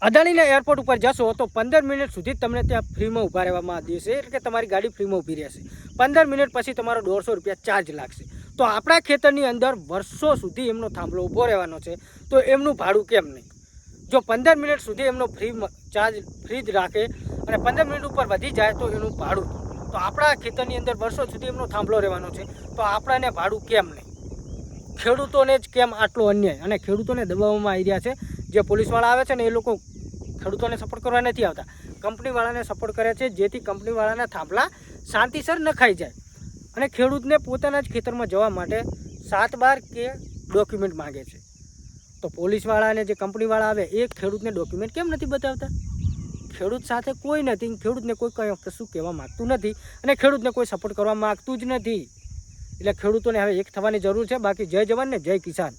અદાણીના airport ઉપર જશો તો 15 મિનિટ સુધી તમને ત્યાં ફ્રીમાં ઊભા રહેવામાં દેશે, એટલે કે તમારી ગાડી ફ્રીમાં ઊભી રહેશે. 15 મિનિટ પછી તમારો 150 રૂપિયા ચાર્જ લાગશે. તો આપણા ખેતરની અંદર વર્ષો સુધી એમનો થાંભલો ઊભો રહેવાનો છે, તો એમનું ભાડું કેમ નહીં? જો 15 મિનિટ સુધી એમનો ચાર્જ ફ્રી જ રાખે અને 15 મિનિટ ઉપર વધી જાય તો એનું ભાડું. તો આપણા ખેતરની અંદર વર્ષો સુધી એમનો થાંભલો રહેવાનો છે, તો આપણાને ભાડું કેમ નહીં? ખેડૂતોને જ કેમ આટલો અન્યાય? અને ખેડૂતોને દબાવવામાં આવી રહ્યા છે. જે પોલીસવાળા આવે છે ને એ લોકો ખેડૂતોને સપોર્ટ કરવા નથી આવતા, કંપનીવાળાને સપોર્ટ કરે છે, જેથી કંપનીવાળાના થાંભલા શાંતિસર નખાઈ જાય. અને ખેડૂતને પોતાના જ ખેતરમાં જવા માટે 7-12 કે ડોક્યુમેન્ટ માગે છે. તો પોલીસવાળાને જે કંપનીવાળા આવે એ ખેડૂતને ડોક્યુમેન્ટ કેમ નથી બતાવતા? ખેડૂત સાથે કોઈ નથી, ખેડૂતને કોઈ કશું કહેવા માગતું નથી અને ખેડૂતને કોઈ સપોર્ટ કરવા માગતું જ નથી. એટલે ખેડૂતોને હવે એક થવાની જરૂર છે. બાકી જય જવાન ને જય કિસાન.